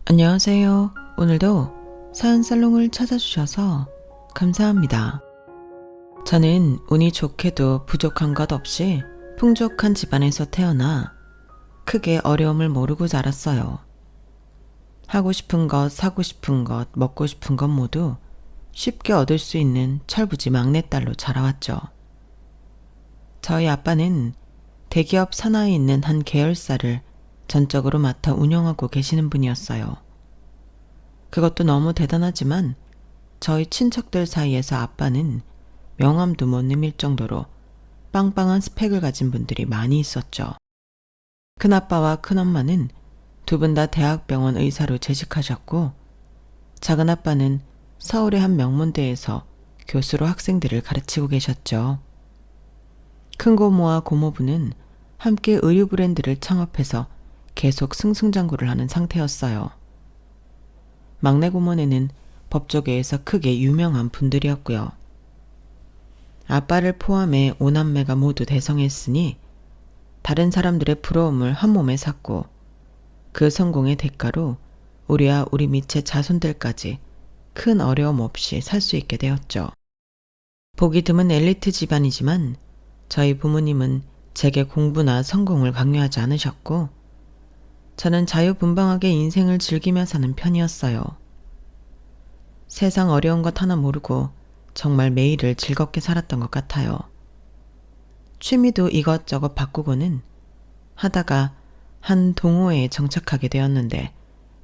안녕하세요. 오늘도 사연살롱을 찾아주셔서 감사합니다. 저는 운이 좋게도 부족한 것 없이 풍족한 집안에서 태어나 크게 어려움을 모르고 자랐어요. 하고 싶은 것, 사고 싶은 것, 먹고 싶은 것 모두 쉽게 얻을 수 있는 철부지 막내딸로 자라왔죠. 저희 아빠는 대기업 산하에 있는 한 계열사를 전적으로 맡아 운영하고 계시는 분이었어요. 그것도 너무 대단하지만 저희 친척들 사이에서 아빠는 명함도 못 내밀 정도로 빵빵한 스펙을 가진 분들이 많이 있었죠. 큰아빠와 큰엄마는 두 분 다 대학병원 의사로 재직하셨고, 작은아빠는 서울의 한 명문대에서 교수로 학생들을 가르치고 계셨죠. 큰고모와 고모부는 함께 의류 브랜드를 창업해서 계속 승승장구를 하는 상태였어요. 막내 고모네는 법조계에서 크게 유명한 분들이었고요. 아빠를 포함해 5남매가 모두 대성했으니 다른 사람들의 부러움을 한 몸에 샀고, 그 성공의 대가로 우리와 우리 밑의 자손들까지 큰 어려움 없이 살 수 있게 되었죠. 보기 드문 엘리트 집안이지만 저희 부모님은 제게 공부나 성공을 강요하지 않으셨고, 저는 자유분방하게 인생을 즐기며 사는 편이었어요. 세상 어려운 것 하나 모르고 정말 매일을 즐겁게 살았던 것 같아요. 취미도 이것저것 바꾸고는 하다가 한 동호회에 정착하게 되었는데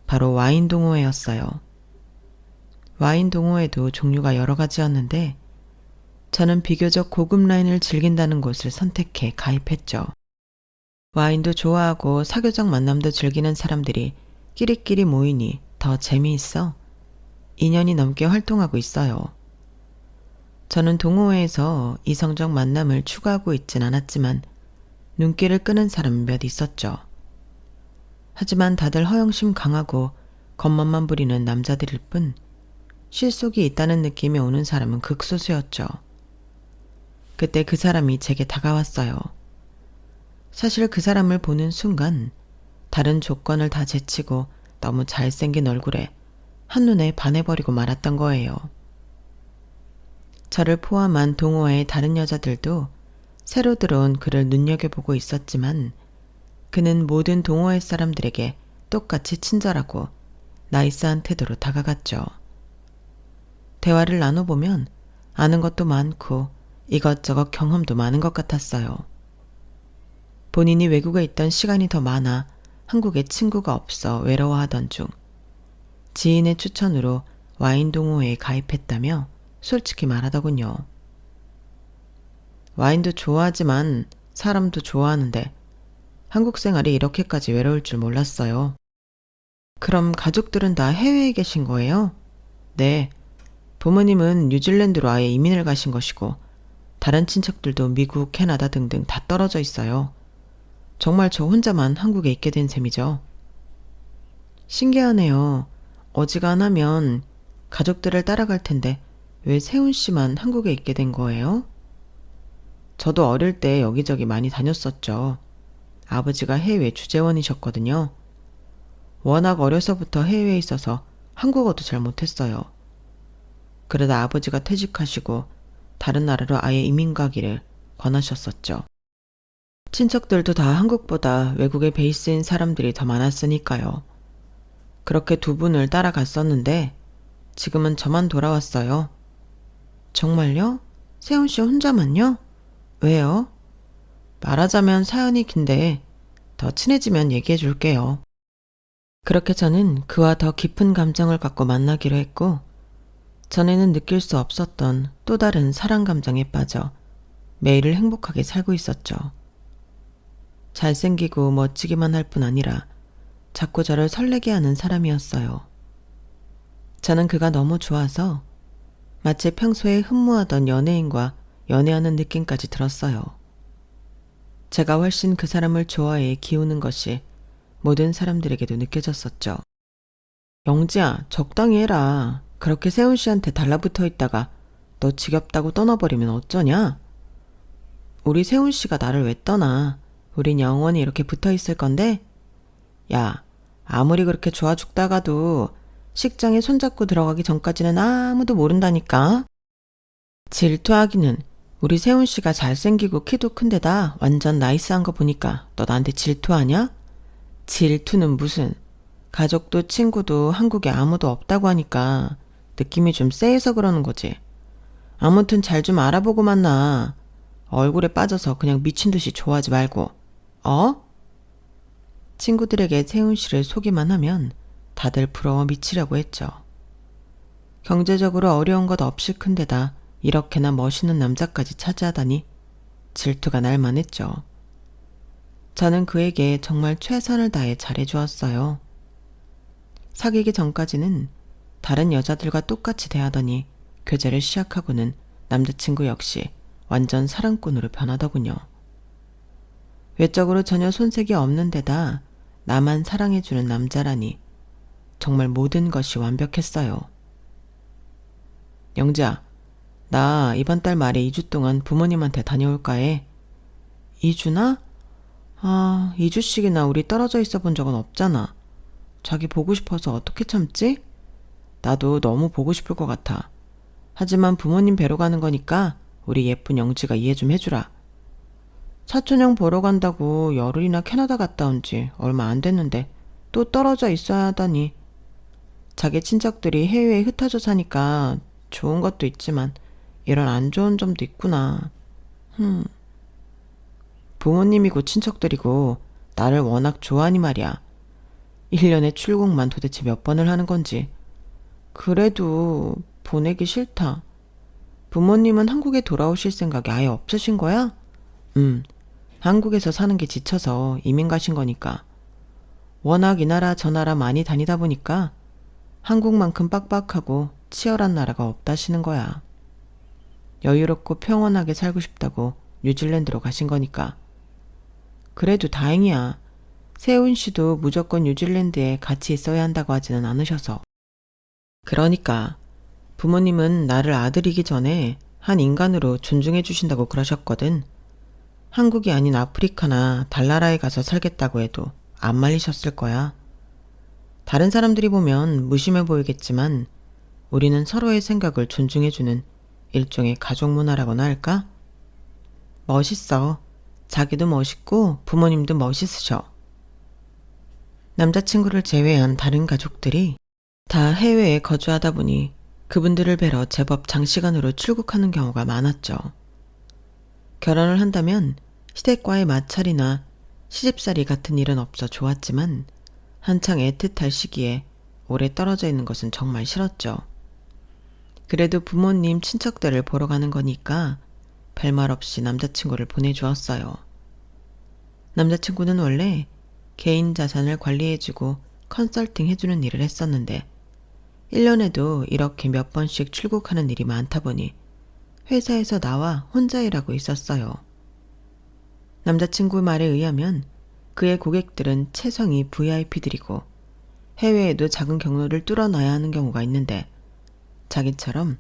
바로 와인 동호회였어요. 와인 동호회도 종류가 여러 가지였는데 저는 비교적 고급 라인을 즐긴다는 곳을 선택해 가입했죠. 와인도 좋아하고 사교적 만남도 즐기는 사람들이 끼리끼리 모이니 더 재미있어 2년이 넘게 활동하고 있어요. 저는 동호회에서 이성적 만남을 추구하고 있진 않았지만 눈길을 끄는 사람은 몇 있었죠. 하지만 다들 허영심 강하고 겉멋만 부리는 남자들일 뿐 실속이 있다는 느낌이 오는 사람은 극소수였죠. 그때 그 사람이 제게 다가왔어요. 사실 그 사람을 보는 순간 다른 조건을 다 제치고 너무 잘생긴 얼굴에 한눈에 반해버리고 말았던 거예요. 저를 포함한 동호회의 다른 여자들도 새로 들어온 그를 눈여겨보고 있었지만 그는 모든 동호회 사람들에게 똑같이 친절하고 나이스한 태도로 다가갔죠. 대화를 나눠보면 아는 것도 많고 이것저것 경험도 많은 것 같았어요. 본인이 외국에 있던 시간이 더 많아 한국에 친구가 없어 외로워하던 중 지인의 추천으로 와인 동호회에 가입했다며 솔직히 말하더군요. 와인도 좋아하지만 사람도 좋아하는데 한국 생활이 이렇게까지 외로울 줄 몰랐어요. 그럼 가족들은 다 해외에 계신 거예요? 네. 부모님은 뉴질랜드로 아예 이민을 가신 것이고 다른 친척들도 미국, 캐나다 등등 다 떨어져 있어요. 정말 저 혼자만 한국에 있게 된 셈이죠. 신기하네요. 어지간하면 가족들을 따라갈 텐데 왜 세훈 씨만 한국에 있게 된 거예요? 저도 어릴 때 여기저기 많이 다녔었죠. 아버지가 해외 주재원이셨거든요. 워낙 어려서부터 해외에 있어서 한국어도 잘 못했어요. 그러다 아버지가 퇴직하시고 다른 나라로 아예 이민 가기를 권하셨었죠. 친척들도 다 한국보다 외국에 베이스인 사람들이 더 많았으니까요. 그렇게 두 분을 따라갔었는데 지금은 저만 돌아왔어요. 정말요? 세훈 씨 혼자만요? 왜요? 말하자면 사연이 긴데 더 친해지면 얘기해 줄게요. 그렇게 저는 그와 더 깊은 감정을 갖고 만나기로 했고 전에는 느낄 수 없었던 또 다른 사랑 감정에 빠져 매일을 행복하게 살고 있었죠. 잘생기고 멋지기만 할 뿐 아니라 자꾸 저를 설레게 하는 사람이었어요. 저는 그가 너무 좋아서 마치 평소에 흠모하던 연예인과 연애하는 느낌까지 들었어요. 제가 훨씬 그 사람을 좋아해 기우는 것이 모든 사람들에게도 느껴졌었죠. 영지야, 적당히 해라. 그렇게 세훈 씨한테 달라붙어 있다가 너 지겹다고 떠나버리면 어쩌냐? 우리 세훈 씨가 나를 왜 떠나? 우린 영원히 이렇게 붙어 있을 건데? 야, 아무리 그렇게 좋아 죽다가도 식장에 손잡고 들어가기 전까지는 아무도 모른다니까. 질투하기는. 우리 세훈 씨가 잘생기고 키도 큰데다 완전 나이스한 거 보니까 너 나한테 질투하냐? 질투는 무슨. 가족도 친구도 한국에 아무도 없다고 하니까 느낌이 좀 쎄해서 그러는 거지. 아무튼 잘 좀 알아보고 만나. 얼굴에 빠져서 그냥 미친 듯이 좋아하지 말고. 어? 친구들에게 세훈 씨를 소개만 하면 다들 부러워 미치려고 했죠. 경제적으로 어려운 것 없이 큰데다 이렇게나 멋있는 남자까지 차지하다니 질투가 날 만했죠. 저는 그에게 정말 최선을 다해 잘해주었어요. 사귀기 전까지는 다른 여자들과 똑같이 대하더니 교제를 시작하고는 남자친구 역시 완전 사랑꾼으로 변하더군요. 외적으로 전혀 손색이 없는 데다 나만 사랑해주는 남자라니 정말 모든 것이 완벽했어요. 영지야, 나 이번 달 말에 2주 동안 부모님한테 다녀올까 해. 2주나? 2주씩이나 우리 떨어져 있어 본 적은 없잖아. 자기 보고 싶어서 어떻게 참지? 나도 너무 보고 싶을 것 같아. 하지만 부모님 뵈러 가는 거니까 우리 예쁜 영지가 이해 좀 해주라. 사촌형 보러 간다고 열흘이나 캐나다 갔다 온 지 얼마 안 됐는데 또 떨어져 있어야 하다니. 자기 친척들이 해외에 흩어져 사니까 좋은 것도 있지만 이런 안 좋은 점도 있구나. 부모님이고 친척들이고 나를 워낙 좋아하니 말이야. 1년에 출국만 도대체 몇 번을 하는 건지. 그래도 보내기 싫다. 부모님은 한국에 돌아오실 생각이 아예 없으신 거야? 한국에서 사는 게 지쳐서 이민 가신 거니까. 워낙 이 나라 저 나라 많이 다니다 보니까 한국만큼 빡빡하고 치열한 나라가 없다시는 거야. 여유롭고 평온하게 살고 싶다고 뉴질랜드로 가신 거니까. 그래도 다행이야. 세훈 씨도 무조건 뉴질랜드에 같이 있어야 한다고 하지는 않으셔서. 그러니까 부모님은 나를 아들이기 전에 한 인간으로 존중해 주신다고 그러셨거든. 한국이 아닌 아프리카나 달나라에 가서 살겠다고 해도 안 말리셨을 거야. 다른 사람들이 보면 무심해 보이겠지만 우리는 서로의 생각을 존중해주는 일종의 가족 문화라고나 할까? 멋있어. 자기도 멋있고 부모님도 멋있으셔. 남자친구를 제외한 다른 가족들이 다 해외에 거주하다 보니 그분들을 뵈러 제법 장시간으로 출국하는 경우가 많았죠. 결혼을 한다면 시댁과의 마찰이나 시집살이 같은 일은 없어 좋았지만 한창 애틋할 시기에 오래 떨어져 있는 것은 정말 싫었죠. 그래도 부모님 친척들을 보러 가는 거니까 별말 없이 남자친구를 보내주었어요. 남자친구는 원래 개인 자산을 관리해주고 컨설팅 해주는 일을 했었는데 1년에도 이렇게 몇 번씩 출국하는 일이 많다 보니 회사에서 나와 혼자 일하고 있었어요. 남자친구 말에 의하면 그의 고객들은 체성이 VIP들이고 해외에도 작은 경로를 뚫어놔야 하는 경우가 있는데 자기처럼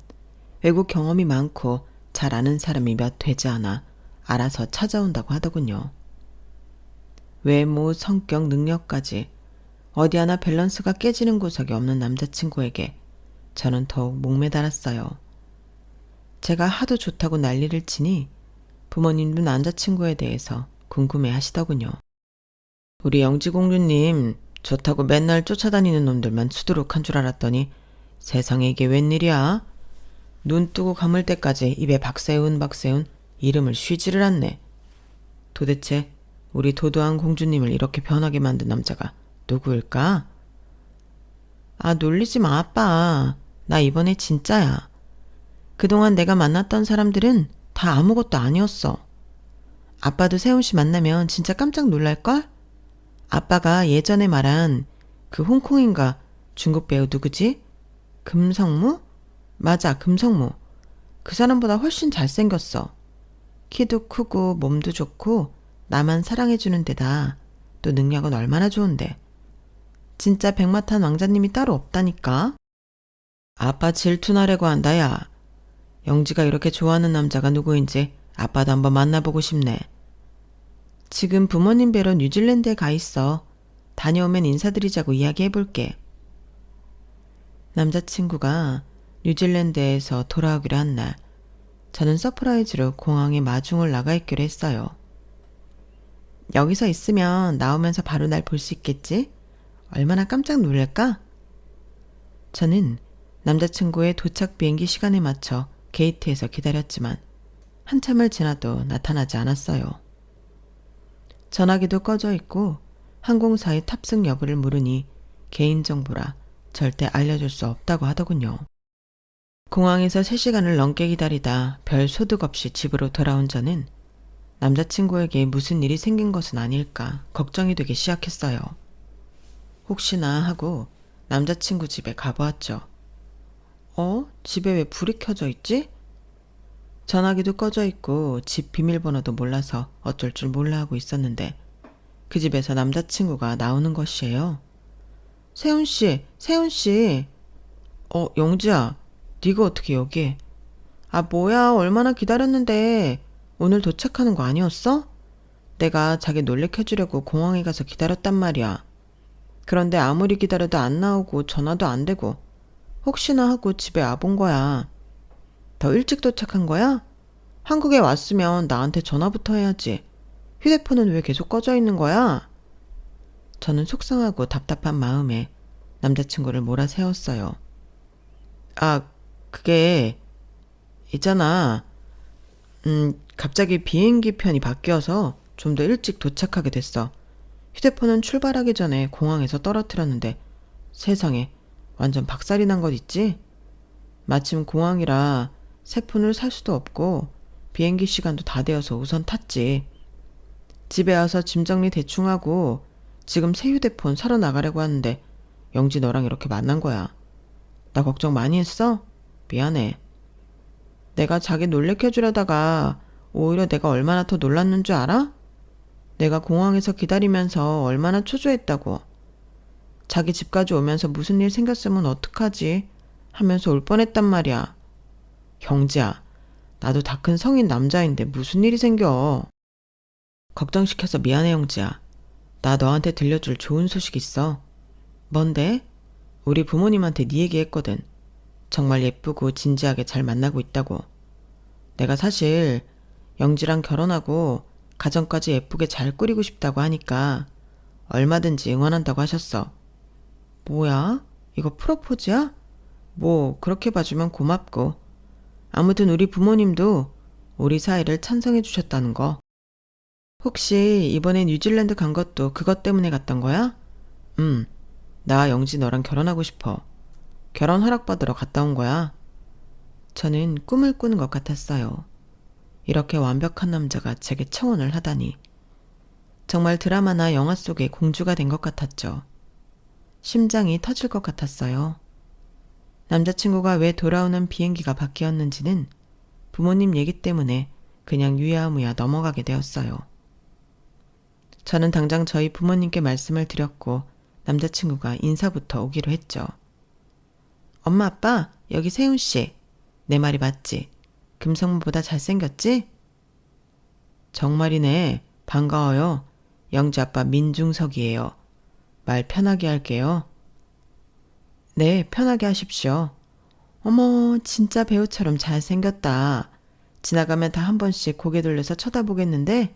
외국 경험이 많고 잘 아는 사람이 몇 되지 않아 알아서 찾아온다고 하더군요. 외모, 성격, 능력까지 어디 하나 밸런스가 깨지는 구석이 없는 남자친구에게 저는 더욱 목매달았어요. 제가 하도 좋다고 난리를 치니 부모님도 남자친구에 대해서 궁금해 하시더군요. 우리 영지공주님 좋다고 맨날 쫓아다니는 놈들만 수두룩한 줄 알았더니 세상에 이게 웬일이야? 눈 뜨고 감을 때까지 입에 박세훈 이름을 쉬지를 않네. 도대체 우리 도도한 공주님을 이렇게 변하게 만든 남자가 누구일까? 놀리지 마, 아빠. 나 이번에 진짜야. 그동안 내가 만났던 사람들은 다 아무것도 아니었어. 아빠도 세훈 씨 만나면 진짜 깜짝 놀랄걸? 아빠가 예전에 말한 그 홍콩인가 중국 배우 누구지? 금성무? 맞아, 금성무. 그 사람보다 훨씬 잘생겼어. 키도 크고 몸도 좋고 나만 사랑해주는 데다 또 능력은 얼마나 좋은데. 진짜 백마탄 왕자님이 따로 없다니까. 아빠 질투나려고 한다, 야. 영지가 이렇게 좋아하는 남자가 누구인지 아빠도 한번 만나보고 싶네. 지금 부모님 뵈러 뉴질랜드에 가 있어. 다녀오면 인사드리자고 이야기해볼게. 남자친구가 뉴질랜드에서 돌아오기로 한 날, 저는 서프라이즈로 공항에 마중을 나가 있기로 했어요. 여기서 있으면 나오면서 바로 날 볼 수 있겠지? 얼마나 깜짝 놀랄까? 저는 남자친구의 도착 비행기 시간에 맞춰 게이트에서 기다렸지만 한참을 지나도 나타나지 않았어요. 전화기도 꺼져 있고 항공사의 탑승 여부를 물으니 개인정보라 절대 알려줄 수 없다고 하더군요. 공항에서 3시간을 넘게 기다리다 별 소득 없이 집으로 돌아온 저는 남자친구에게 무슨 일이 생긴 것은 아닐까 걱정이 되기 시작했어요. 혹시나 하고 남자친구 집에 가보았죠. 집에 왜 불이 켜져 있지? 전화기도 꺼져 있고 집 비밀번호도 몰라서 어쩔 줄 몰라 하고 있었는데 그 집에서 남자친구가 나오는 것이에요. 세훈씨, 세훈씨. 영지야, 네가 어떻게 여기에? 뭐야, 얼마나 기다렸는데. 오늘 도착하는 거 아니었어? 내가 자기 놀래켜주려고 공항에 가서 기다렸단 말이야. 그런데 아무리 기다려도 안 나오고 전화도 안 되고 혹시나 하고 집에 와본 거야. 더 일찍 도착한 거야? 한국에 왔으면 나한테 전화부터 해야지. 휴대폰은 왜 계속 꺼져 있는 거야? 저는 속상하고 답답한 마음에 남자친구를 몰아세웠어요. 그게 있잖아. 갑자기 비행기 편이 바뀌어서 좀 더 일찍 도착하게 됐어. 휴대폰은 출발하기 전에 공항에서 떨어뜨렸는데 세상에 완전 박살이 난 것 있지? 마침 공항이라 새 폰을 살 수도 없고 비행기 시간도 다 되어서 우선 탔지. 집에 와서 짐 정리 대충 하고 지금 새 휴대폰 사러 나가려고 하는데 영지 너랑 이렇게 만난 거야. 나 걱정 많이 했어? 미안해. 내가 자기 놀래켜주려다가 오히려 내가 얼마나 더 놀랐는 줄 알아? 내가 공항에서 기다리면서 얼마나 초조했다고. 자기 집까지 오면서 무슨 일 생겼으면 어떡하지? 하면서 올 뻔했단 말이야. 영지야, 나도 다 큰 성인 남자인데 무슨 일이 생겨. 걱정시켜서 미안해 영지야. 나 너한테 들려줄 좋은 소식 있어. 뭔데? 우리 부모님한테 네 얘기했거든. 정말 예쁘고 진지하게 잘 만나고 있다고. 내가 사실 영지랑 결혼하고 가정까지 예쁘게 잘 꾸리고 싶다고 하니까 얼마든지 응원한다고 하셨어. 뭐야? 이거 프로포즈야? 뭐 그렇게 봐주면 고맙고. 아무튼 우리 부모님도 우리 사이를 찬성해 주셨다는 거. 혹시 이번에 뉴질랜드 간 것도 그것 때문에 갔던 거야? 나 영지 너랑 결혼하고 싶어. 결혼 허락받으러 갔다 온 거야. 저는 꿈을 꾸는 것 같았어요. 이렇게 완벽한 남자가 제게 청혼을 하다니. 정말 드라마나 영화 속의 공주가 된 것 같았죠. 심장이 터질 것 같았어요. 남자친구가 왜 돌아오는 비행기가 바뀌었는지는 부모님 얘기 때문에 그냥 유야무야 넘어가게 되었어요. 저는 당장 저희 부모님께 말씀을 드렸고 남자친구가 인사부터 오기로 했죠. 엄마 아빠 여기 세훈씨. 내 말이 맞지? 금성무보다 잘생겼지? 정말이네. 반가워요. 영지 아빠 민중석이에요. 말 편하게 할게요. 네, 편하게 하십시오. 어머, 진짜 배우처럼 잘생겼다. 지나가면 다 한 번씩 고개 돌려서 쳐다보겠는데?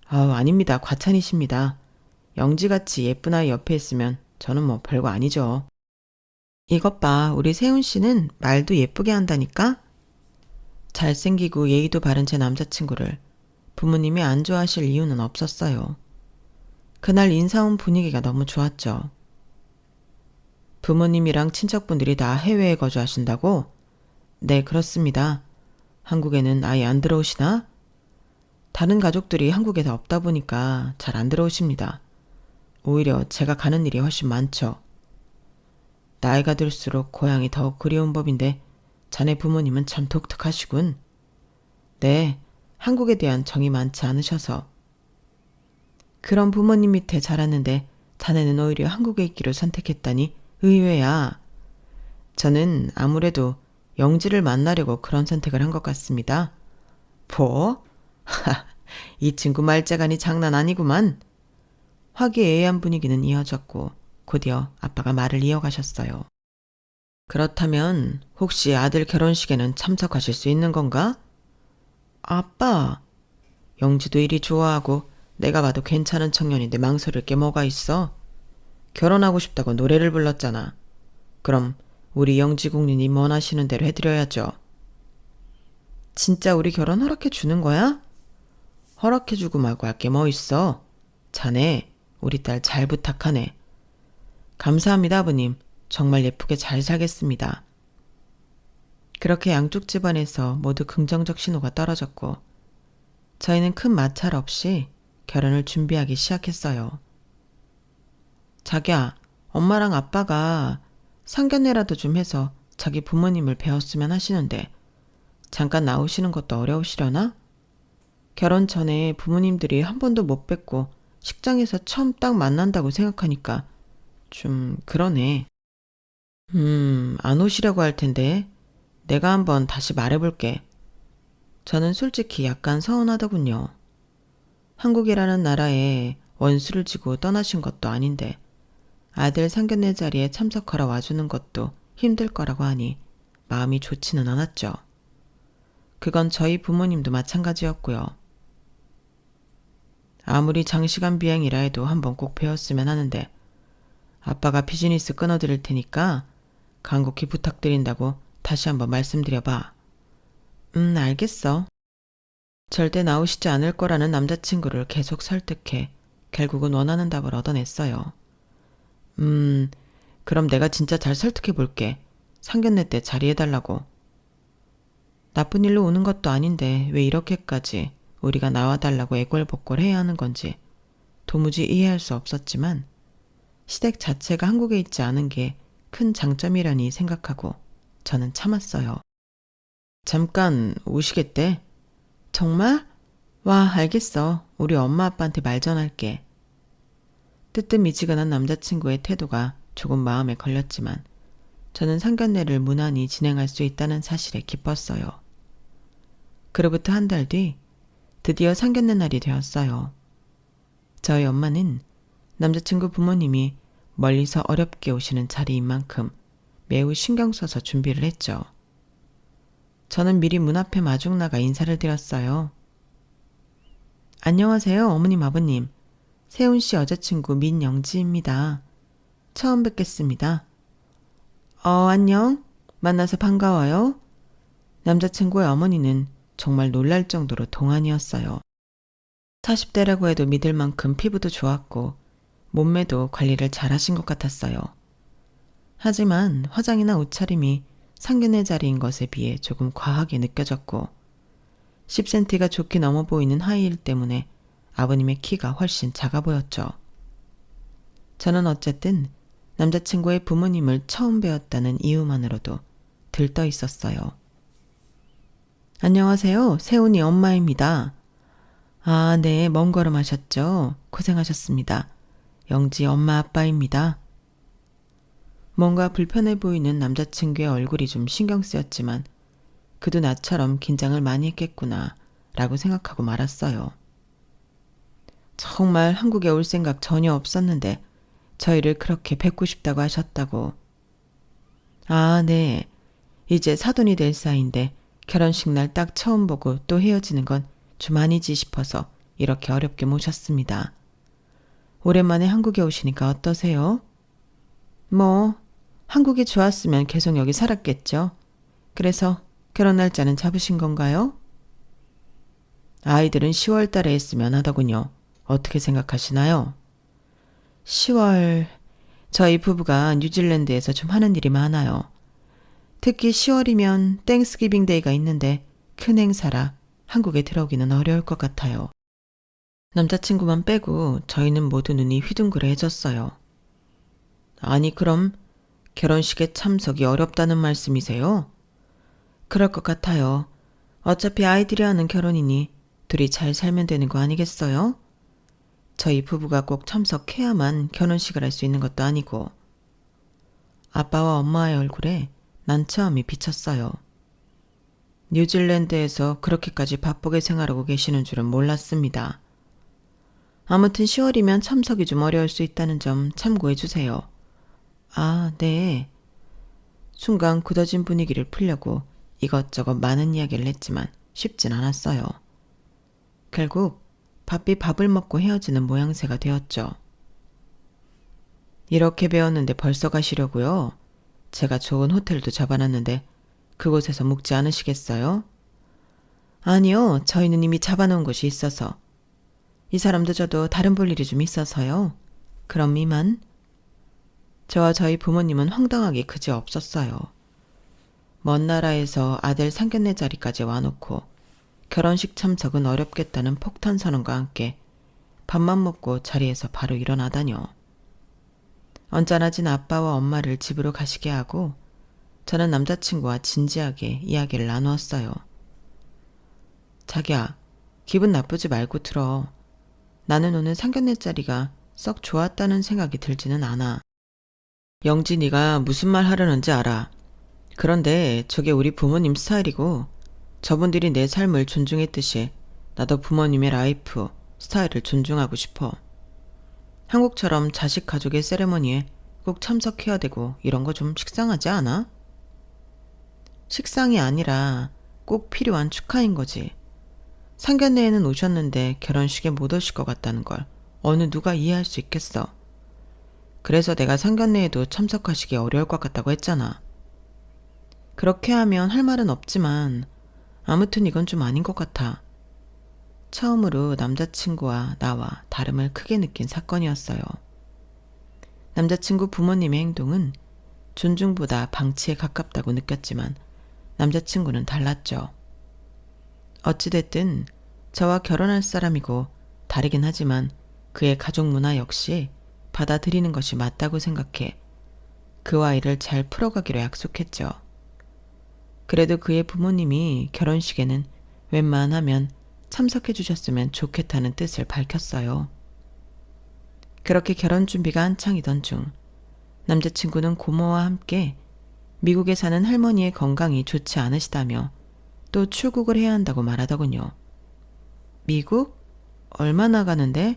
아닙니다. 과찬이십니다. 영지같이 예쁜 아이 옆에 있으면 저는 뭐 별거 아니죠. 이것 봐, 우리 세훈 씨는 말도 예쁘게 한다니까? 잘생기고 예의도 바른 제 남자친구를 부모님이 안 좋아하실 이유는 없었어요. 그날 인사 온 분위기가 너무 좋았죠. 부모님이랑 친척분들이 다 해외에 거주하신다고? 네, 그렇습니다. 한국에는 아예 안 들어오시나? 다른 가족들이 한국에 다 없다 보니까 잘 안 들어오십니다. 오히려 제가 가는 일이 훨씬 많죠. 나이가 들수록 고향이 더욱 그리운 법인데 자네 부모님은 참 독특하시군. 네, 한국에 대한 정이 많지 않으셔서. 그런 부모님 밑에 자랐는데 자네는 오히려 한국에 있기로 선택했다니 의외야. 저는 아무래도 영지를 만나려고 그런 선택을 한 것 같습니다. 뭐? 이 친구 말재간이 장난 아니구만. 화기애애한 분위기는 이어졌고 곧이어 아빠가 말을 이어가셨어요. 그렇다면 혹시 아들 결혼식에는 참석하실 수 있는 건가? 아빠, 영지도 일이 좋아하고 내가 봐도 괜찮은 청년인데 망설일 게 뭐가 있어? 결혼하고 싶다고 노래를 불렀잖아. 그럼 우리 영지 국민이 원하시는 대로 해드려야죠. 진짜 우리 결혼 허락해 주는 거야? 허락해주고 말고 할 게 뭐 있어? 자네, 우리 딸 잘 부탁하네. 감사합니다, 아버님. 정말 예쁘게 잘 살겠습니다. 그렇게 양쪽 집안에서 모두 긍정적 신호가 떨어졌고 저희는 큰 마찰 없이 결혼을 준비하기 시작했어요. 자기야, 엄마랑 아빠가 상견례라도 좀 해서 자기 부모님을 뵈었으면 하시는데 잠깐 나오시는 것도 어려우시려나? 결혼 전에 부모님들이 한 번도 못 뵙고 식장에서 처음 딱 만난다고 생각하니까 좀 그러네. 안 오시려고 할 텐데 내가 한번 다시 말해볼게. 저는 솔직히 약간 서운하더군요. 한국이라는 나라에 원수를 지고 떠나신 것도 아닌데 아들 상견례 자리에 참석하러 와주는 것도 힘들 거라고 하니 마음이 좋지는 않았죠. 그건 저희 부모님도 마찬가지였고요. 아무리 장시간 비행이라 해도 한번 꼭 배웠으면 하는데 아빠가 비즈니스 끊어드릴 테니까 간곡히 부탁드린다고 다시 한번 말씀드려봐. 알겠어. 절대 나오시지 않을 거라는 남자친구를 계속 설득해 결국은 원하는 답을 얻어냈어요. 그럼 내가 진짜 잘 설득해 볼게. 상견례 때 자리해달라고. 나쁜 일로 오는 것도 아닌데 왜 이렇게까지 우리가 나와달라고 애걸복걸 해야 하는 건지 도무지 이해할 수 없었지만 시댁 자체가 한국에 있지 않은 게 큰 장점이라니 생각하고 저는 참았어요. 잠깐 오시겠대? 정말? 와, 알겠어. 우리 엄마 아빠한테 말 전할게. 뜨뜻미지근한 남자친구의 태도가 조금 마음에 걸렸지만 저는 상견례를 무난히 진행할 수 있다는 사실에 기뻤어요. 그로부터 한 달 뒤 드디어 상견례 날이 되었어요. 저희 엄마는 남자친구 부모님이 멀리서 어렵게 오시는 자리인 만큼 매우 신경 써서 준비를 했죠. 저는 미리 문 앞에 마중 나가 인사를 드렸어요. 안녕하세요, 어머님, 아버님. 세훈 씨 여자친구 민영지입니다. 처음 뵙겠습니다. 안녕. 만나서 반가워요. 남자친구의 어머니는 정말 놀랄 정도로 동안이었어요. 40대라고 해도 믿을 만큼 피부도 좋았고 몸매도 관리를 잘하신 것 같았어요. 하지만 화장이나 옷차림이 상견례 자리인 것에 비해 조금 과하게 느껴졌고 10cm가 좋게 넘어 보이는 하이힐 때문에 아버님의 키가 훨씬 작아 보였죠. 저는 어쨌든 남자친구의 부모님을 처음 뵈었다는 이유만으로도 들떠 있었어요. 안녕하세요. 세훈이 엄마입니다. 아, 네. 먼 걸음 하셨죠? 고생하셨습니다. 영지 엄마 아빠입니다. 뭔가 불편해 보이는 남자친구의 얼굴이 좀 신경 쓰였지만 그도 나처럼 긴장을 많이 했겠구나 라고 생각하고 말았어요. 정말 한국에 올 생각 전혀 없었는데 저희를 그렇게 뵙고 싶다고 하셨다고. 아, 네. 이제 사돈이 될 사이인데 결혼식 날 딱 처음 보고 또 헤어지는 건 좀 아니지 싶어서 이렇게 어렵게 모셨습니다. 오랜만에 한국에 오시니까 어떠세요? 뭐 한국이 좋았으면 계속 여기 살았겠죠. 그래서 결혼 날짜는 잡으신 건가요? 아이들은 10월 달에 했으면 하더군요. 어떻게 생각하시나요? 10월... 저희 부부가 뉴질랜드에서 좀 하는 일이 많아요. 특히 10월이면 땡스기빙 데이가 있는데 큰 행사라 한국에 들어오기는 어려울 것 같아요. 남자친구만 빼고 저희는 모두 눈이 휘둥그레해졌어요. 아니 그럼 결혼식에 참석이 어렵다는 말씀이세요? 그럴 것 같아요. 어차피 아이들이 하는 결혼이니 둘이 잘 살면 되는 거 아니겠어요? 저희 부부가 꼭 참석해야만 결혼식을 할 수 있는 것도 아니고. 아빠와 엄마의 얼굴에 난처함이 비쳤어요. 뉴질랜드에서 그렇게까지 바쁘게 생활하고 계시는 줄은 몰랐습니다. 아무튼 10월이면 참석이 좀 어려울 수 있다는 점 참고해 주세요. 아, 네. 순간 굳어진 분위기를 풀려고 이것저것 많은 이야기를 했지만 쉽진 않았어요. 결국 바삐 밥을 먹고 헤어지는 모양새가 되었죠. 이렇게 배웠는데 벌써 가시려고요? 제가 좋은 호텔도 잡아놨는데 그곳에서 묵지 않으시겠어요? 아니요, 저희는 이미 잡아놓은 곳이 있어서. 이 사람도 저도 다른 볼 일이 좀 있어서요. 그럼 이만. 저와 저희 부모님은 황당하기 그지없었어요. 먼 나라에서 아들 상견례 자리까지 와놓고 결혼식 참석은 어렵겠다는 폭탄 선언과 함께 밥만 먹고 자리에서 바로 일어나다녀. 언짢아진 아빠와 엄마를 집으로 가시게 하고 저는 남자친구와 진지하게 이야기를 나누었어요. 자기야, 기분 나쁘지 말고 들어. 나는 오늘 상견례 자리가 썩 좋았다는 생각이 들지는 않아. 영지, 네가 무슨 말 하려는지 알아. 그런데 저게 우리 부모님 스타일이고 저분들이 내 삶을 존중했듯이 나도 부모님의 라이프, 스타일을 존중하고 싶어. 한국처럼 자식 가족의 세레머니에 꼭 참석해야 되고 이런 거 좀 식상하지 않아? 식상이 아니라 꼭 필요한 축하인 거지. 상견례에는 오셨는데 결혼식에 못 오실 것 같다는 걸 어느 누가 이해할 수 있겠어. 그래서 내가 상견례에도 참석하시기 어려울 것 같다고 했잖아. 그렇게 하면 할 말은 없지만 아무튼 이건 좀 아닌 것 같아. 처음으로 남자친구와 나와 다름을 크게 느낀 사건이었어요. 남자친구 부모님의 행동은 존중보다 방치에 가깝다고 느꼈지만 남자친구는 달랐죠. 어찌됐든 저와 결혼할 사람이고 다르긴 하지만 그의 가족 문화 역시 받아들이는 것이 맞다고 생각해 그와 일을 잘 풀어가기로 약속했죠. 그래도 그의 부모님이 결혼식에는 웬만하면 참석해 주셨으면 좋겠다는 뜻을 밝혔어요. 그렇게 결혼 준비가 한창이던 중 남자친구는 고모와 함께 미국에 사는 할머니의 건강이 좋지 않으시다며 또 출국을 해야 한다고 말하더군요. 미국? 얼마나 가는데?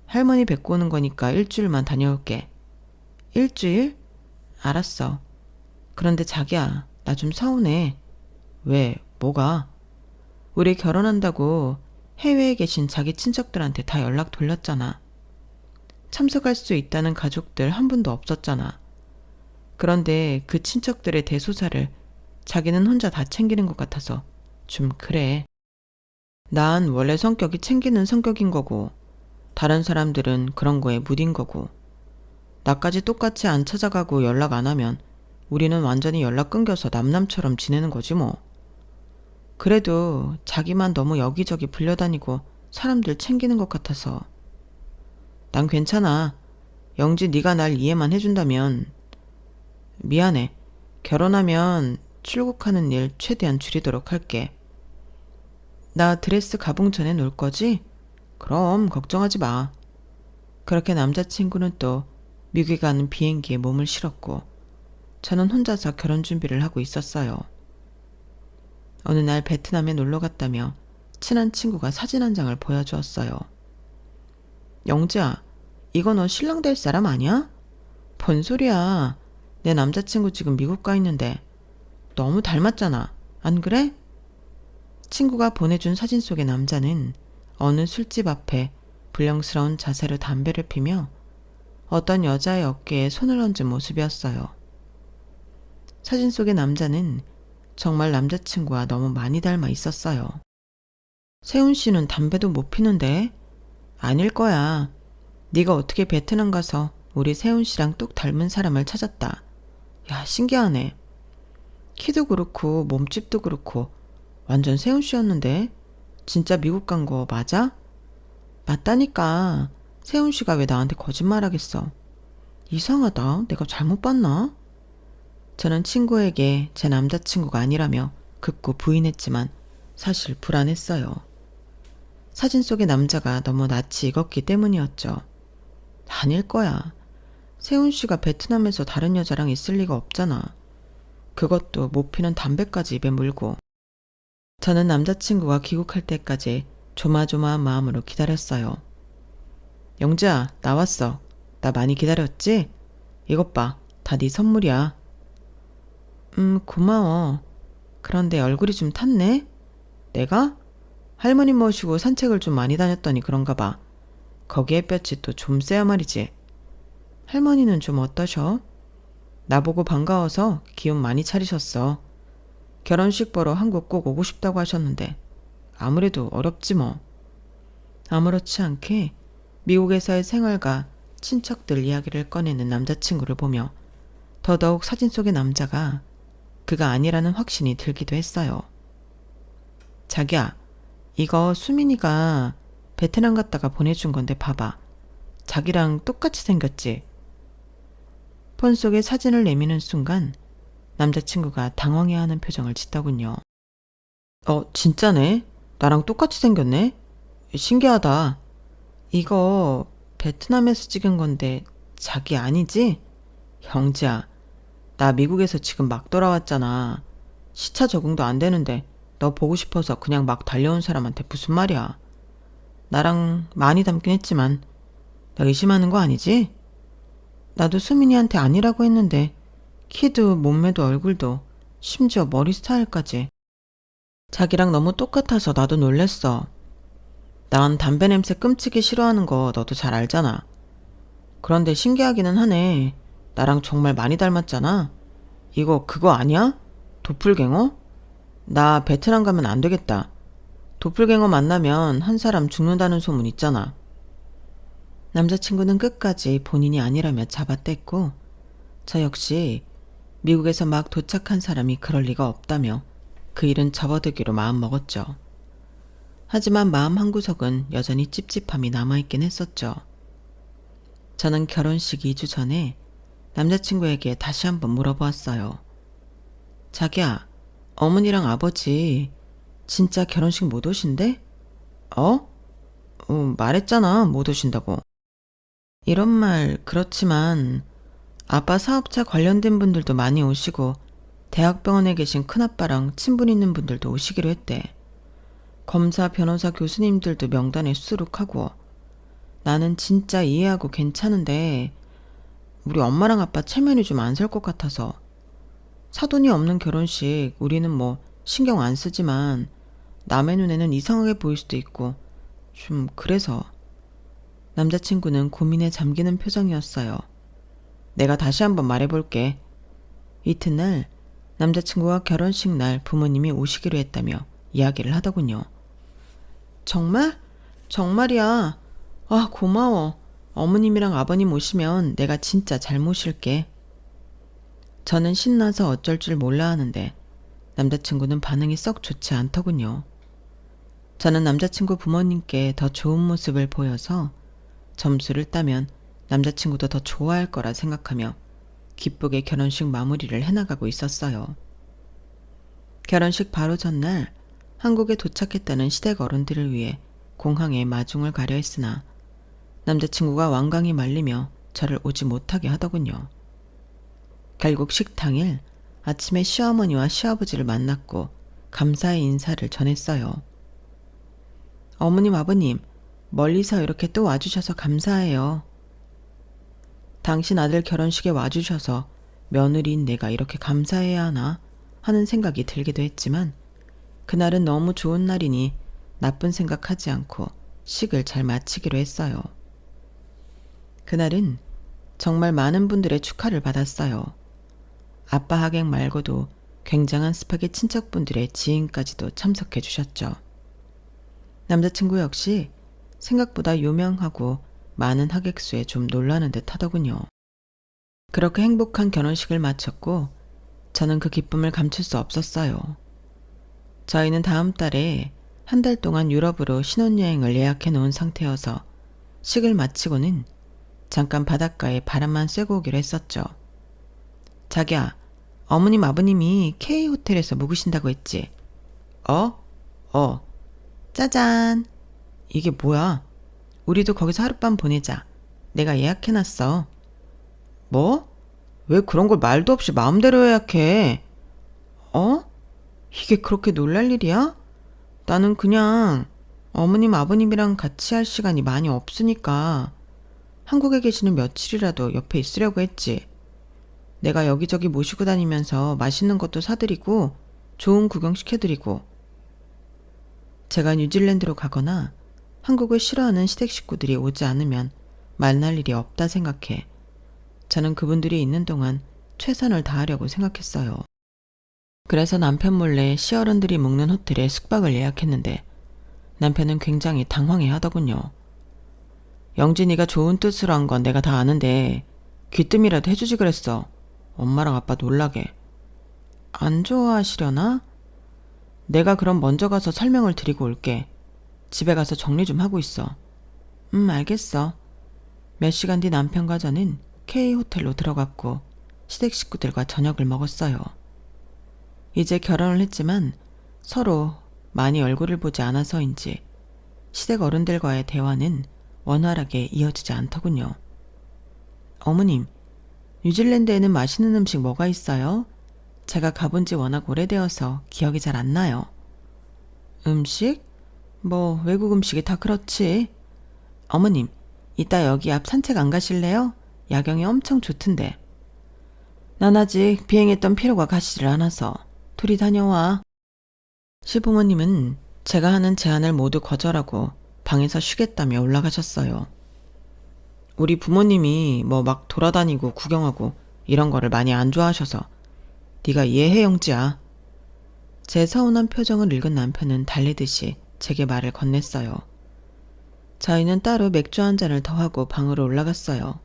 할머니 뵙고 오는 거니까 일주일만 다녀올게. 일주일? 알았어. 그런데 자기야, 나 좀 서운해. 왜? 뭐가? 우리 결혼한다고 해외에 계신 자기 친척들한테 다 연락 돌렸잖아. 참석할 수 있다는 가족들 한 분도 없었잖아. 그런데 그 친척들의 대소사를 자기는 혼자 다 챙기는 것 같아서 좀 그래. 난 원래 성격이 챙기는 성격인 거고 다른 사람들은 그런 거에 무딘 거고 나까지 똑같이 안 찾아가고 연락 안 하면 우리는 완전히 연락 끊겨서 남남처럼 지내는 거지 뭐. 그래도 자기만 너무 여기저기 불려다니고 사람들 챙기는 것 같아서. 난 괜찮아. 영지, 네가 날 이해만 해준다면. 미안해. 결혼하면 출국하는 일 최대한 줄이도록 할게. 나 드레스 가봉 전에 놀 거지? 그럼 걱정하지 마. 그렇게 남자친구는 또 미국에 가는 비행기에 몸을 실었고 저는 혼자서 결혼 준비를 하고 있었어요. 어느 날 베트남에 놀러 갔다며 친한 친구가 사진 한 장을 보여주었어요. 영지야, 이거 너 신랑 될 사람 아니야? 뭔 소리야. 내 남자친구 지금 미국 가 있는데 너무 닮았잖아. 안 그래? 친구가 보내준 사진 속의 남자는 어느 술집 앞에 불량스러운 자세로 담배를 피며 어떤 여자의 어깨에 손을 얹은 모습이었어요. 사진 속의 남자는 정말 남자친구와 너무 많이 닮아 있었어요. 세훈 씨는 담배도 못 피는데? 아닐 거야. 네가 어떻게 베트남 가서 우리 세훈 씨랑 똑 닮은 사람을 찾았다. 야, 신기하네. 키도 그렇고 몸집도 그렇고 완전 세훈 씨였는데? 진짜 미국 간 거 맞아? 맞다니까. 세훈 씨가 왜 나한테 거짓말하겠어. 이상하다. 내가 잘못 봤나? 저는 친구에게 제 남자친구가 아니라며 극구 부인했지만 사실 불안했어요. 사진 속의 남자가 너무 낯이 익었기 때문이었죠. 아닐 거야. 세훈 씨가 베트남에서 다른 여자랑 있을 리가 없잖아. 그것도 못 피는 담배까지 입에 물고. 저는 남자친구가 귀국할 때까지 조마조마한 마음으로 기다렸어요. 영지야, 나왔어. 나 많이 기다렸지? 이것 봐, 다 네 선물이야. 고마워. 그런데 얼굴이 좀 탔네? 내가? 할머니 모시고 산책을 좀 많이 다녔더니 그런가 봐. 거기 햇볕이 또 좀 세야 말이지. 할머니는 좀 어떠셔? 나보고 반가워서 기운 많이 차리셨어. 결혼식 보러 한국 꼭 오고 싶다고 하셨는데 아무래도 어렵지 뭐. 아무렇지 않게 미국에서의 생활과 친척들 이야기를 꺼내는 남자친구를 보며 더더욱 사진 속의 남자가 그가 아니라는 확신이 들기도 했어요. 자기야, 이거 수민이가 베트남 갔다가 보내준 건데 봐봐. 자기랑 똑같이 생겼지? 폰 속에 사진을 내미는 순간 남자친구가 당황해하는 표정을 짓더군요. 진짜네? 나랑 똑같이 생겼네? 신기하다. 이거 베트남에서 찍은 건데 자기 아니지? 형지야, 나 미국에서 지금 막 돌아왔잖아. 시차 적응도 안 되는데 너 보고 싶어서 그냥 막 달려온 사람한테 무슨 말이야. 나랑 많이 닮긴 했지만 나 의심하는 거 아니지? 나도 수민이한테 아니라고 했는데 키도 몸매도 얼굴도 심지어 머리 스타일까지 자기랑 너무 똑같아서 나도 놀랬어. 난 담배 냄새 끔찍이 싫어하는 거 너도 잘 알잖아. 그런데 신기하기는 하네. 나랑 정말 많이 닮았잖아. 이거 그거 아니야? 도플갱어? 나 베트남 가면 안 되겠다. 도플갱어 만나면 한 사람 죽는다는 소문 있잖아. 남자친구는 끝까지 본인이 아니라며 잡아댔고 저 역시 미국에서 막 도착한 사람이 그럴 리가 없다며 그 일은 접어두기로 마음먹었죠. 하지만 마음 한구석은 여전히 찝찝함이 남아있긴 했었죠. 저는 결혼식 2주 전에 남자친구에게 다시 한번 물어보았어요. 자기야, 어머니랑 아버지 진짜 결혼식 못 오신대? 말했잖아, 못 오신다고. 이런 말 그렇지만 아빠 사업자 관련된 분들도 많이 오시고 대학병원에 계신 큰아빠랑 친분 있는 분들도 오시기로 했대. 검사, 변호사, 교수님들도 명단에 수록하고. 나는 진짜 이해하고 괜찮은데 우리 엄마랑 아빠 체면이 좀 안 설 것 같아서. 사돈이 없는 결혼식 우리는 뭐 신경 안 쓰지만 남의 눈에는 이상하게 보일 수도 있고 좀 그래서. 남자친구는 고민에 잠기는 표정이었어요. 내가 다시 한번 말해볼게. 이튿날 남자친구와 결혼식 날 부모님이 오시기로 했다며 이야기를 하더군요. 정말? 정말이야. 아, 고마워. 어머님이랑 아버님 오시면 내가 진짜 잘 모실게. 저는 신나서 어쩔 줄 몰라 하는데 남자친구는 반응이 썩 좋지 않더군요. 저는 남자친구 부모님께 더 좋은 모습을 보여서 점수를 따면 남자친구도 더 좋아할 거라 생각하며 기쁘게 결혼식 마무리를 해나가고 있었어요. 결혼식 바로 전날 한국에 도착했다는 시댁 어른들을 위해 공항에 마중을 가려 했으나 남자친구가 완강히 말리며 저를 오지 못하게 하더군요. 결국 식당일 아침에 시어머니와 시아버지를 만났고 감사의 인사를 전했어요. 어머님, 아버님, 멀리서 이렇게 또 와주셔서 감사해요. 당신 아들 결혼식에 와주셔서 며느리인 내가 이렇게 감사해야 하나 하는 생각이 들기도 했지만 그날은 너무 좋은 날이니 나쁜 생각하지 않고 식을 잘 마치기로 했어요. 그날은 정말 많은 분들의 축하를 받았어요. 아빠 하객 말고도 굉장한 스펙의 친척분들의 지인까지도 참석해 주셨죠. 남자친구 역시 생각보다 유명하고 많은 하객 수에 좀 놀라는 듯 하더군요. 그렇게 행복한 결혼식을 마쳤고 저는 그 기쁨을 감출 수 없었어요. 저희는 다음 달에 한 달 동안 유럽으로 신혼여행을 예약해 놓은 상태여서 식을 마치고는 잠깐 바닷가에 바람만 쐬고 오기로 했었죠. 자기야, 어머님 아버님이 K호텔에서 묵으신다고 했지? 짜잔. 이게 뭐야? 우리도 거기서 하룻밤 보내자. 내가 예약해놨어. 뭐? 왜 그런 걸 말도 없이 마음대로 예약해? 이게 그렇게 놀랄 일이야? 나는 그냥 어머님 아버님이랑 같이 할 시간이 많이 없으니까 한국에 계시는 며칠이라도 옆에 있으려고 했지. 내가 여기저기 모시고 다니면서 맛있는 것도 사드리고 좋은 구경 시켜드리고. 제가 뉴질랜드로 가거나 한국을 싫어하는 시댁 식구들이 오지 않으면 만날 일이 없다 생각해 저는 그분들이 있는 동안 최선을 다하려고 생각했어요. 그래서 남편 몰래 시어른들이 묵는 호텔에 숙박을 예약했는데 남편은 굉장히 당황해 하더군요. 영진이가 좋은 뜻으로 한 건 내가 다 아는데 귀뜸이라도 해주지 그랬어. 엄마랑 아빠 놀라게. 안 좋아하시려나? 내가 그럼 먼저 가서 설명을 드리고 올게. 집에 가서 정리 좀 하고 있어. 알겠어. 몇 시간 뒤 남편과 저는 K호텔로 들어갔고 시댁 식구들과 저녁을 먹었어요. 이제 결혼을 했지만 서로 많이 얼굴을 보지 않아서인지 시댁 어른들과의 대화는 원활하게 이어지지 않더군요. 어머님, 뉴질랜드에는 맛있는 음식 뭐가 있어요? 제가 가본 지 워낙 오래되어서 기억이 잘 안 나요. 음식? 뭐 외국 음식이 다 그렇지. 어머님, 이따 여기 앞 산책 안 가실래요? 야경이 엄청 좋던데. 난 아직 비행했던 피로가 가시질 않아서 둘이 다녀와. 시부모님은 제가 하는 제안을 모두 거절하고 방에서 쉬겠다며 올라가셨어요. 우리 부모님이 뭐 막 돌아다니고 구경하고 이런 거를 많이 안 좋아하셔서 네가 이해해 영지야. 제 서운한 표정을 읽은 남편은 달리듯이 제게 말을 건넸어요. 저희는 따로 맥주 한 잔을 더 하고 방으로 올라갔어요.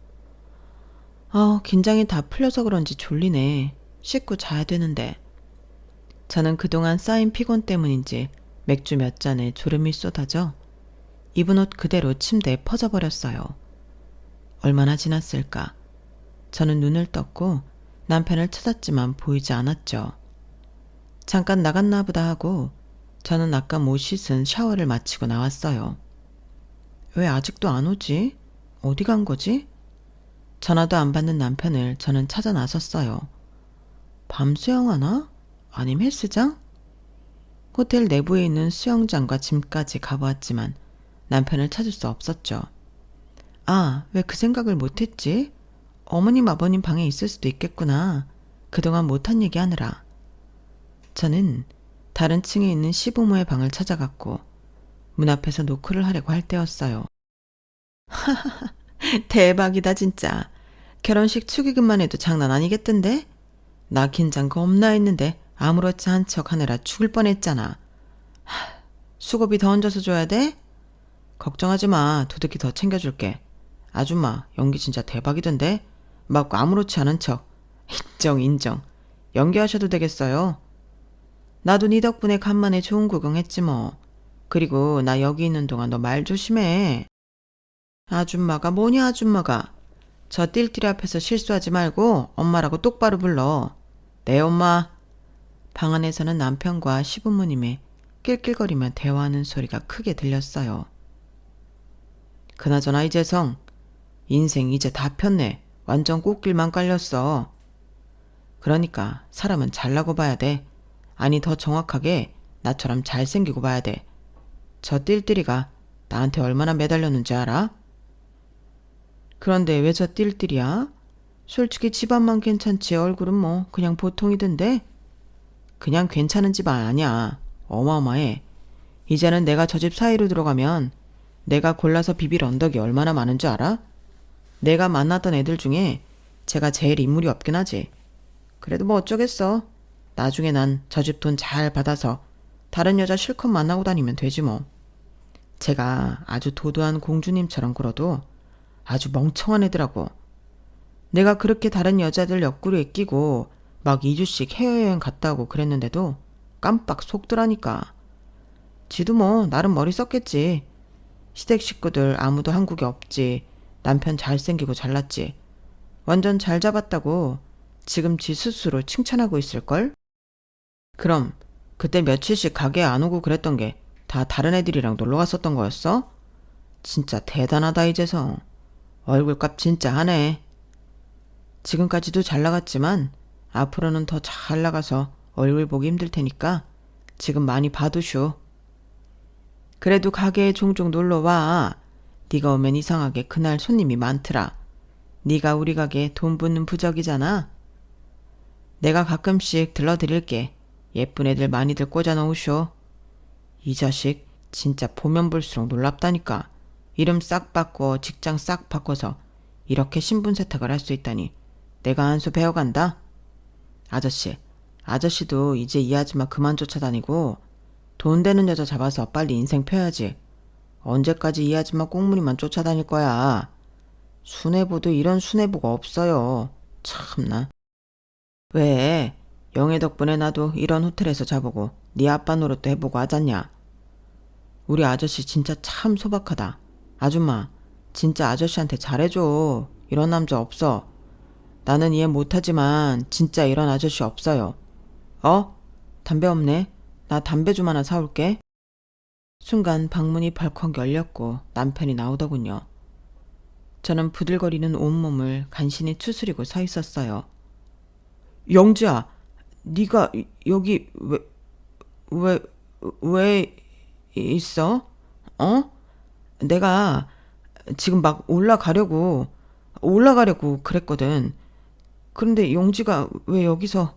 긴장이 다 풀려서 그런지 졸리네. 씻고 자야 되는데. 저는 그동안 쌓인 피곤 때문인지 맥주 몇 잔에 졸음이 쏟아져 입은 옷 그대로 침대에 퍼져버렸어요. 얼마나 지났을까. 저는 눈을 떴고 남편을 찾았지만 보이지 않았죠. 잠깐 나갔나 보다 하고 저는 아까 못 씻은 샤워를 마치고 나왔어요. 왜 아직도 안 오지? 어디 간 거지? 전화도 안 받는 남편을 저는 찾아 나섰어요. 밤 수영하나? 아님 헬스장? 호텔 내부에 있는 수영장과 짐까지 가보았지만 남편을 찾을 수 없었죠. 왜 그 생각을 못했지? 어머님 아버님 방에 있을 수도 있겠구나. 그동안 못한 얘기 하느라. 저는 다른 층에 있는 시부모의 방을 찾아갔고 문 앞에서 노크를 하려고 할 때였어요. 하하하, 대박이다 진짜. 결혼식 축의금만 해도 장난 아니겠던데? 나 긴장 겁나 했는데 아무렇지 않은 척 하느라 죽을 뻔했잖아. 수고비 더 얹어서 줘야 돼? 걱정하지 마. 두둑히 더 챙겨줄게. 아줌마 연기 진짜 대박이던데? 막 아무렇지 않은 척. 인정. 연기하셔도 되겠어요. 나도 네 덕분에 간만에 좋은 구경했지 뭐. 그리고 나 여기 있는 동안 너 말 조심해. 아줌마가 뭐냐 아줌마가. 저 띨띨이 앞에서 실수하지 말고 엄마라고 똑바로 불러. 네 엄마. 방 안에서는 남편과 시부모님의 낄낄거리며 대화하는 소리가 크게 들렸어요. 그나저나 이재성, 인생 이제 다 폈네. 완전 꽃길만 깔렸어. 그러니까 사람은 잘나고 봐야 돼. 아니 더 정확하게 나처럼 잘생기고 봐야 돼. 저 띨띨이가 나한테 얼마나 매달렸는지 알아? 그런데 왜 저 띨띨이야? 솔직히 집안만 괜찮지 얼굴은 뭐 그냥 보통이던데? 그냥 괜찮은 집안 아니야. 어마어마해. 이제는 내가 저 집 사이로 들어가면 내가 골라서 비빌 언덕이 얼마나 많은 줄 알아? 내가 만났던 애들 중에 제가 제일 인물이 없긴 하지. 그래도 뭐 어쩌겠어. 나중에 난 저 집 돈 잘 받아서 다른 여자 실컷 만나고 다니면 되지 뭐. 제가 아주 도도한 공주님처럼 굴어도 아주 멍청한 애더라고. 내가 그렇게 다른 여자들 옆구리에 끼고 막 2주씩 해외여행 갔다 오고 그랬는데도 깜빡 속더라니까. 지도 뭐 나름 머리 썼겠지. 시댁 식구들 아무도 한국에 없지. 남편 잘생기고 잘났지. 완전 잘 잡았다고 지금 지 스스로 칭찬하고 있을걸? 그럼 그때 며칠씩 가게에 안 오고 그랬던 게 다 다른 애들이랑 놀러 갔었던 거였어? 진짜 대단하다 이재성. 얼굴값 진짜 하네. 지금까지도 잘 나갔지만 앞으로는 더 잘 나가서 얼굴 보기 힘들 테니까 지금 많이 봐두쇼. 그래도 가게에 종종 놀러와. 네가 오면 이상하게 그날 손님이 많더라. 네가 우리 가게 돈 붓는 부적이잖아. 내가 가끔씩 들러드릴게. 예쁜 애들 많이들 꽂아 놓으쇼. 이 자식 진짜 보면 볼수록 놀랍다니까. 이름 싹 바꿔 직장 싹 바꿔서 이렇게 신분 세탁을 할 수 있다니. 내가 한 수 배워간다. 아저씨도 이제 이 아줌마 그만 쫓아다니고 돈 되는 여자 잡아서 빨리 인생 펴야지. 언제까지 이 아줌마 꽁무니만 쫓아다닐 거야. 수뇌부도 이런 수뇌부가 없어요. 참나. 왜? 영애 덕분에 나도 이런 호텔에서 자보고 네 아빠 노릇도 해보고 하잖냐. 우리 아저씨 진짜 참 소박하다. 아줌마, 진짜 아저씨한테 잘해줘. 이런 남자 없어. 나는 이해 못하지만 진짜 이런 아저씨 없어요. 담배 없네. 나 담배 좀 하나 사올게. 순간 방문이 벌컥 열렸고 남편이 나오더군요. 저는 부들거리는 온몸을 간신히 추스리고 서 있었어요. 영지야, 네가 여기 왜 있어? 내가 지금 막 올라가려고 그랬거든. 그런데 영지가 왜 여기서...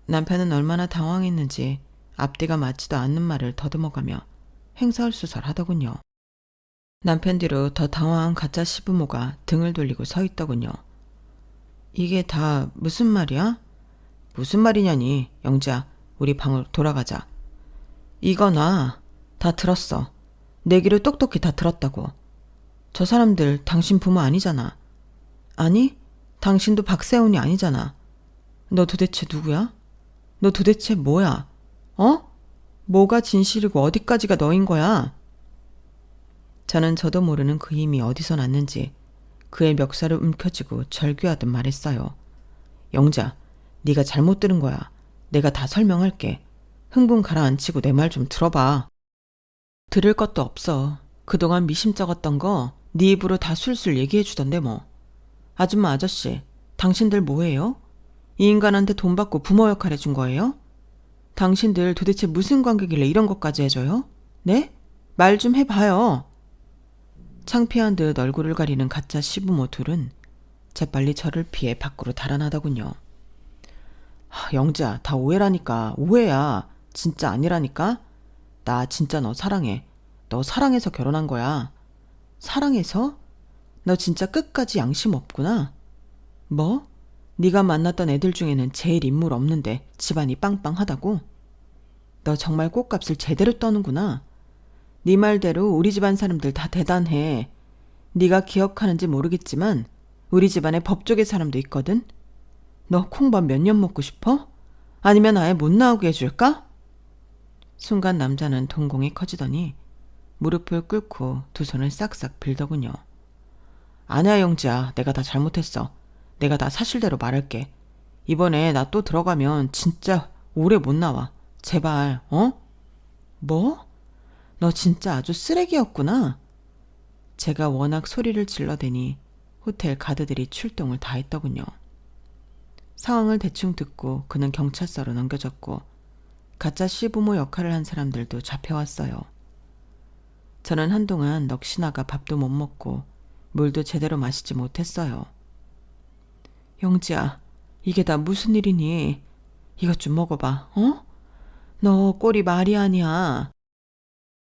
남편은 얼마나 당황했는지 앞뒤가 맞지도 않는 말을 더듬어가며 횡설수설하더군요. 남편 뒤로 더 당황한 가짜 시부모가 등을 돌리고 서 있더군요. 이게 다 무슨 말이야? 무슨 말이냐니. 영지야, 우리 방으로 돌아가자. 이거나 다 들었어. 내 귀를 똑똑히 다 들었다고. 저 사람들 당신 부모 아니잖아. 아니, 당신도 박세훈이 아니잖아. 너 도대체 누구야? 너 도대체 뭐야? 뭐가 진실이고 어디까지가 너인 거야? 저는 저도 모르는 그 힘이 어디서 났는지 그의 멱살을 움켜쥐고 절규하듯 말했어요. 영자, 네가 잘못 들은 거야. 내가 다 설명할게. 흥분 가라앉히고 내 말 좀 들어봐. 들을 것도 없어. 그동안 미심쩍었던 거 네 입으로 다 술술 얘기해 주던데 뭐. 아줌마 아저씨, 당신들 뭐해요? 이 인간한테 돈 받고 부모 역할 해준 거예요? 당신들 도대체 무슨 관계길래 이런 것까지 해줘요? 네? 말 좀 해봐요. 창피한 듯 얼굴을 가리는 가짜 시부모 둘은 재빨리 저를 피해 밖으로 달아나더군요. 영지야, 다 오해라니까. 오해야. 진짜 아니라니까. 나 진짜 너 사랑해. 너 사랑해서 결혼한 거야. 사랑해서? 너 진짜 끝까지 양심 없구나. 뭐? 네가 만났던 애들 중에는 제일 인물 없는데 집안이 빵빵하다고? 너 정말 꽃값을 제대로 떠는구나. 네 말대로 우리 집안 사람들 다 대단해. 네가 기억하는지 모르겠지만 우리 집안에 법조계 사람도 있거든. 너 콩밥 몇 년 먹고 싶어? 아니면 아예 못 나오게 해줄까? 순간 남자는 동공이 커지더니 무릎을 꿇고 두 손을 싹싹 빌더군요. 아니야 영지야, 내가 다 잘못했어. 내가 다 사실대로 말할게. 이번에 나 또 들어가면 진짜 오래 못 나와. 제발, 뭐? 너 진짜 아주 쓰레기였구나. 제가 워낙 소리를 질러대니 호텔 가드들이 출동을 다 했더군요. 상황을 대충 듣고 그는 경찰서로 넘겨졌고 가짜 시부모 역할을 한 사람들도 잡혀왔어요. 저는 한동안 넋이 나가 밥도 못 먹고 물도 제대로 마시지 못했어요. 영지야, 이게 다 무슨 일이니? 이것 좀 먹어봐, 너 꼴이 말이 아니야.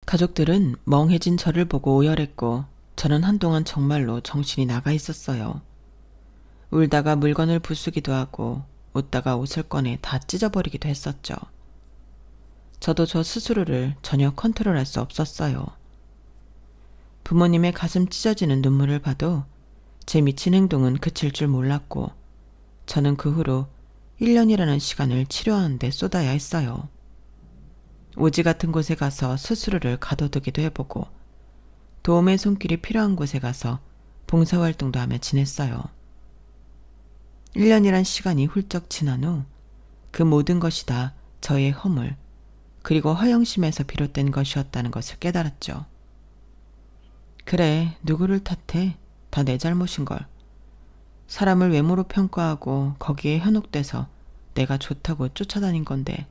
가족들은 멍해진 저를 보고 오열했고 저는 한동안 정말로 정신이 나가 있었어요. 울다가 물건을 부수기도 하고 웃다가 옷을 꺼내 다 찢어버리기도 했었죠. 저도 저 스스로를 전혀 컨트롤할 수 없었어요. 부모님의 가슴 찢어지는 눈물을 봐도 제 미친 행동은 그칠 줄 몰랐고 저는 그 후로 1년이라는 시간을 치료하는 데 쏟아야 했어요. 오지 같은 곳에 가서 스스로를 가둬두기도 해보고 도움의 손길이 필요한 곳에 가서 봉사활동도 하며 지냈어요. 1년이란 시간이 훌쩍 지난 후 그 모든 것이 다 저의 허물 그리고 허영심에서 비롯된 것이었다는 것을 깨달았죠. 그래, 누구를 탓해? 다 내 잘못인걸. 사람을 외모로 평가하고 거기에 현혹돼서 내가 좋다고 쫓아다닌 건데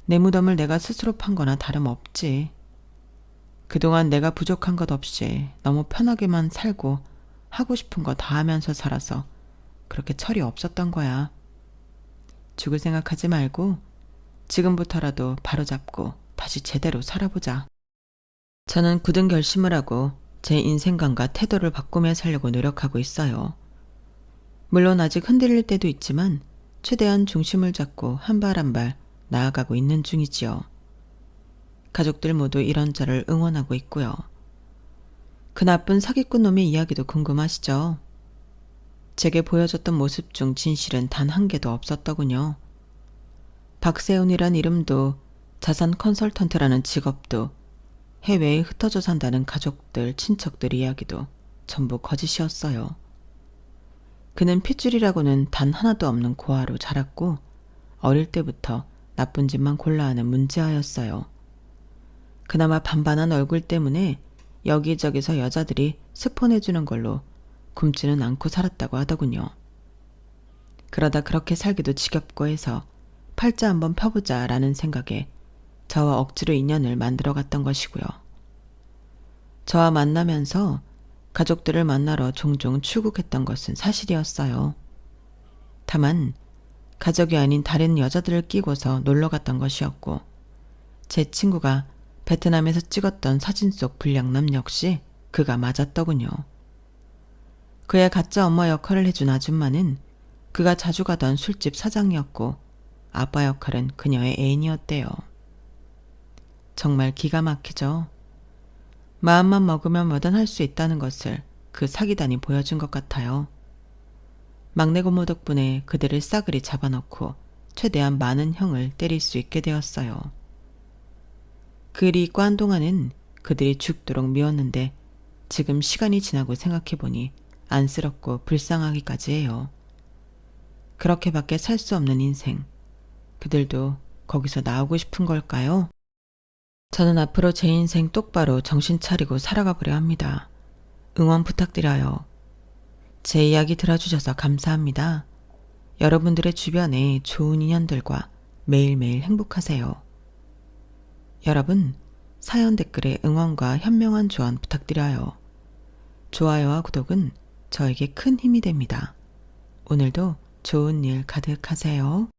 내 무덤을 내가 스스로 판 거나 다름없지. 그동안 내가 부족한 것 없이 너무 편하게만 살고 하고 싶은 거 다 하면서 살아서 그렇게 철이 없었던 거야. 죽을 생각하지 말고 지금부터라도 바로잡고 다시 제대로 살아보자. 저는 굳은 결심을 하고 제 인생관과 태도를 바꾸며 살려고 노력하고 있어요. 물론 아직 흔들릴 때도 있지만 최대한 중심을 잡고 한 발 한 발 나아가고 있는 중이지요. 가족들 모두 이런 저를 응원하고 있고요. 그 나쁜 사기꾼 놈의 이야기도 궁금하시죠? 제게 보여줬던 모습 중 진실은 단 한 개도 없었더군요. 박세훈이란 이름도 자산 컨설턴트라는 직업도 해외에 흩어져 산다는 가족들, 친척들 이야기도 전부 거짓이었어요. 그는 핏줄이라고는 단 하나도 없는 고아로 자랐고 어릴 때부터 나쁜 짓만 골라하는 문제아였어요. 그나마 반반한 얼굴 때문에 여기저기서 여자들이 스폰해주는 걸로 굶지는 않고 살았다고 하더군요. 그러다 그렇게 살기도 지겹고 해서 팔자 한번 펴보자 라는 생각에 저와 억지로 인연을 만들어 갔던 것이고요. 저와 만나면서 가족들을 만나러 종종 출국했던 것은 사실이었어요. 다만 가족이 아닌 다른 여자들을 끼고서 놀러 갔던 것이었고 제 친구가 베트남에서 찍었던 사진 속 불량남 역시 그가 맞았더군요. 그의 가짜 엄마 역할을 해준 아줌마는 그가 자주 가던 술집 사장이었고 아빠 역할은 그녀의 애인이었대요. 정말 기가 막히죠. 마음만 먹으면 뭐든 할 수 있다는 것을 그 사기단이 보여준 것 같아요. 막내 고모 덕분에 그들을 싸그리 잡아놓고 최대한 많은 형을 때릴 수 있게 되었어요. 그리 있고 한동안은 그들이 죽도록 미웠는데 지금 시간이 지나고 생각해보니 안쓰럽고 불쌍하기까지 해요. 그렇게밖에 살 수 없는 인생. 그들도 거기서 나오고 싶은 걸까요? 저는 앞으로 제 인생 똑바로 정신 차리고 살아가 보려 합니다. 응원 부탁드려요. 제 이야기 들어주셔서 감사합니다. 여러분들의 주변에 좋은 인연들과 매일매일 행복하세요. 여러분, 사연 댓글에 응원과 현명한 조언 부탁드려요. 좋아요와 구독은 저에게 큰 힘이 됩니다. 오늘도 좋은 일 가득하세요.